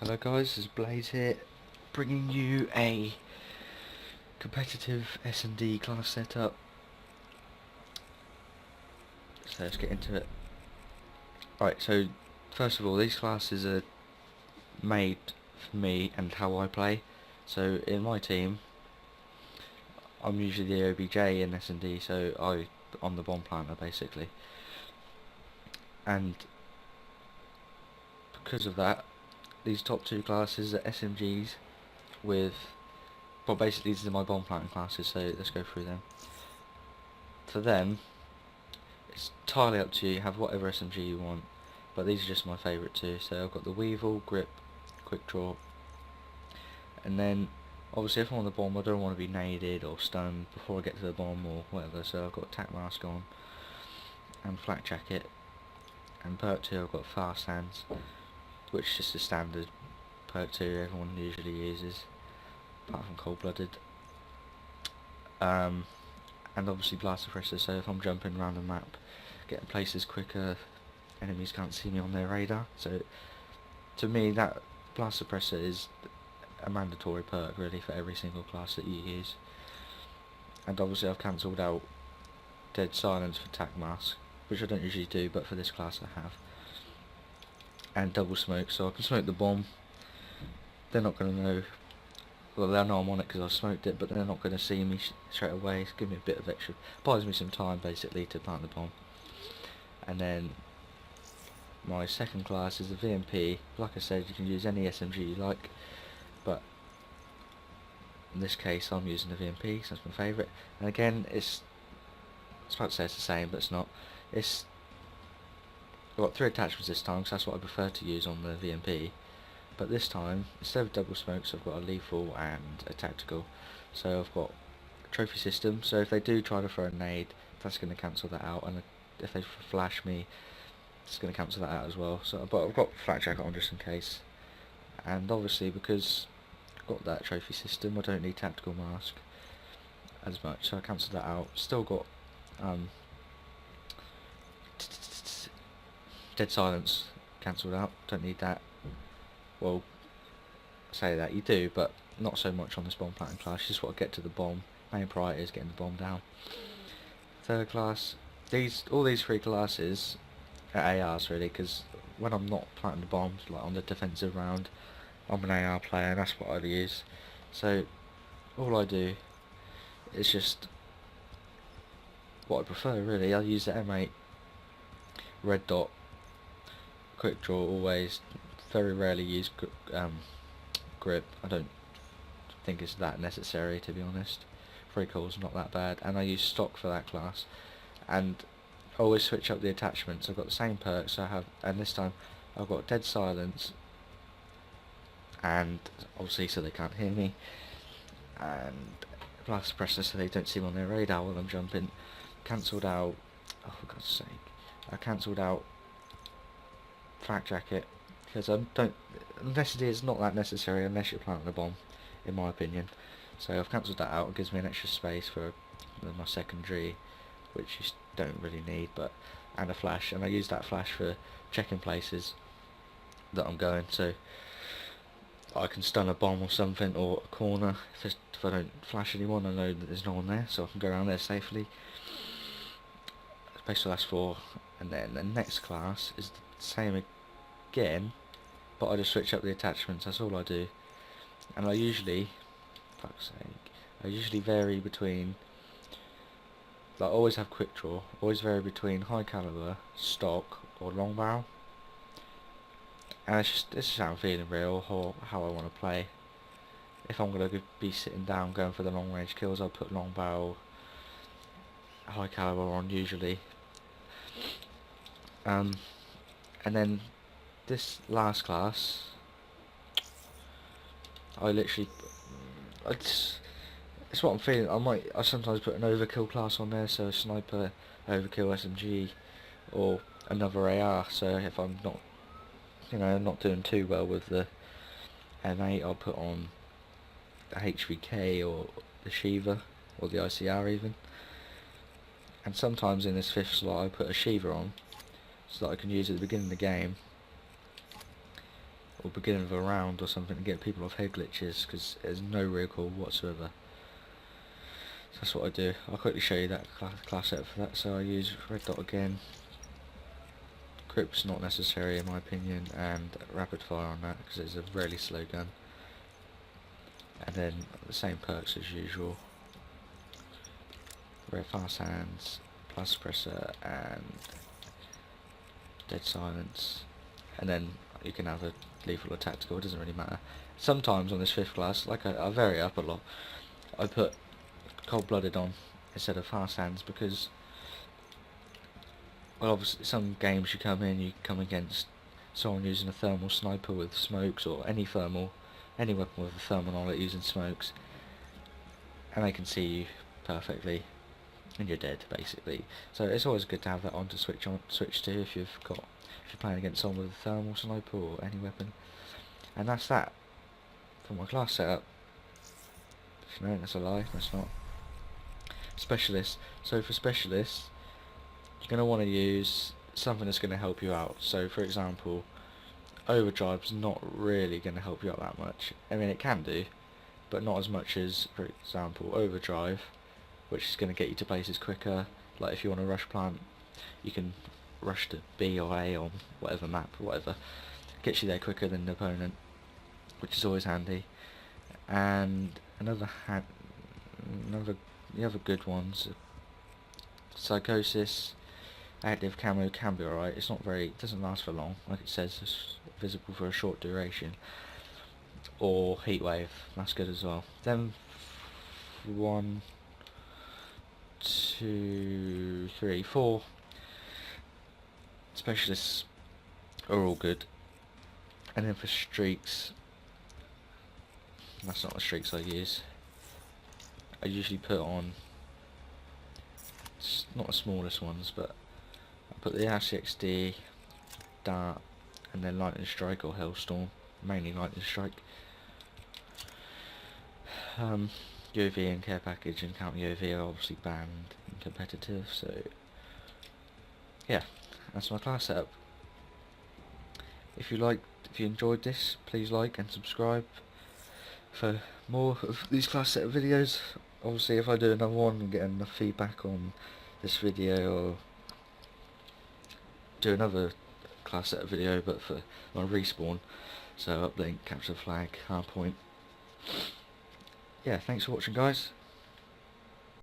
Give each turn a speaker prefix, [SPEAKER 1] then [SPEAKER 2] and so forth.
[SPEAKER 1] Hello guys, this is Blaze here, bringing you a competitive SnD class setup. So let's get into it. Right, so first of all, these classes are made for me and how I play. So in my team, I'm usually the OBJ in SnD, so I'm the bomb planter basically. And because of that, these top two classes are SMGs with, well, basically these are my bomb planting classes, so let's go through them. For them, it's entirely up to you, have whatever SMG you want, but these are just my favourite two. So I've got the Weevil, Grip, Quick Draw, and then obviously if I'm on the bomb I don't want to be naded or stunned before I get to the bomb or whatever, so I've got Tac Mask on, and Flak Jacket, and perk 2 I've got Fast Hands, which is just a standard perk 2 everyone usually uses, apart from Cold Blooded. And obviously Blast Suppressor, so if I'm jumping around the map, getting places quicker, enemies can't see me on their radar. So to me that Blast Suppressor is a mandatory perk really for every single class that you use. And obviously I've cancelled out Dead Silence for Tac Mask, which I don't usually do, but for this class I have. And Double Smoke, so I can smoke the bomb. They're not going to know, well they'll know I'm on it because I smoked it, but they're not going to see me straight away. It's give me a bit of extra, buys me some time basically to plant the bomb. And then my second class is the VMP. Like I said, you can use any SMG you like, but in this case I'm using the VMP, so that's my favourite. And again, it's about to say it's the same, but it's not. I've got 3 attachments this time, because that's what I prefer to use on the VMP. But this time, instead of double smokes, I've got a lethal and a tactical. So I've got a trophy system, so if they do try to throw a nade, that's going to cancel that out, and if they flash me, it's going to cancel that out as well. So, but I've got Flak Jacket on just in case. And obviously, because I've got that trophy system, I don't need tactical mask as much, so I cancelled that out. Still got Dead Silence cancelled out, don't need that. Well, say that you do, but not so much on this bomb planting class. You just want to get to the bomb. Main priority is getting the bomb down. Third class, all these 3 classes are ARs really, because when I'm not planting the bombs, like on the defensive round, I'm an AR player and that's what I use. So all I do is just what I prefer really. I use the M8, Red Dot, Quick Draw always, very rarely use Grip. I don't think it's that necessary, to be honest. Free call's not that bad, and I use stock for that class. And I always switch up the attachments. I've got the same perks, so I have, and this time I've got Dead Silence, and obviously so they can't hear me, and Blast Suppressor so they don't see me on their radar while I'm jumping. Cancelled out, oh for God's sake, I cancelled out Flak Jacket, because I don't, unless it is not that necessary unless you're planting a bomb, in my opinion. So I've cancelled that out. It gives me an extra space for my secondary, which you don't really need, but, and a flash, and I use that flash for checking places that I'm going, so I can stun a bomb or something, or a corner. If I don't flash anyone, I know that there's no one there, so I can go around there safely. Special last 4, and then the next class is the same again, but I just switch up the attachments. That's all I do, and I usually, fuck's sake, I usually vary between, like, I always have Quick Draw, always vary between high caliber, stock, or long barrel. And it's just how I'm feeling real, or how I want to play. If I'm going to be sitting down going for the long range kills, I'll put long barrel, high caliber on usually. And then this last class, it's what I'm feeling. I sometimes put an overkill class on there, so a sniper, overkill SMG, or another AR. So if I'm not, not doing too well with the M8, I'll put on the HVK or the Shiva or the ICR even. And sometimes in this 5th slot I put a Shiva on, so that I can use it at the beginning of the game. or beginning of a round or something to get people off head glitches, because there's no recoil whatsoever. So that's what I do. I'll quickly show you that class setup for that. So I use red dot again. Grip's not necessary in my opinion, and rapid fire on that because it's a really slow gun. And then the same perks as usual. Red fast hands, plus suppressor, and dead silence. And then you can have a lethal or tactical, it doesn't really matter. Sometimes on this 5th class, like I vary up a lot, I put cold-blooded on instead of fast hands because, well, obviously some games you come against someone using a thermal sniper with smokes, or any weapon with a thermal on it using smokes, and they can see you perfectly and you're dead basically. So it's always good to have that on to switch to if you're playing against someone with a thermal sniper or any weapon. And that's that for my class setup. No, that's a lie, that's not. Specialists. So for specialists, you're going to want to use something that's going to help you out. So for example, overdrive's not really going to help you out that much. I mean, it can do, but not as much as, for example, overdrive, which is going to get you to places quicker. Like if you want to rush plant, you can rush to B or A on whatever map or whatever. Gets you there quicker than the opponent, which is always handy. And the other good ones, Psychosis, active camo can be alright. It's not very, it doesn't last for long, like it says, it's visible for a short duration. Or Heatwave, that's good as well. Then 1, 2, 3, 4 specialists are all good. And then for streaks, that's not the streaks I use. I usually put on, not the smallest ones, but I put the RCXD, Dart, and then Lightning Strike or Hailstorm, mainly Lightning Strike. UAV and care package and counter UAV are obviously banned in competitive, so yeah, that's my class setup. If you enjoyed this, please like and subscribe for more of these class setup videos. Obviously if I do another one and get enough feedback on this video, or do another class setup video but for my respawn, so uplink, capture flag, hardpoint. Yeah, thanks for watching guys.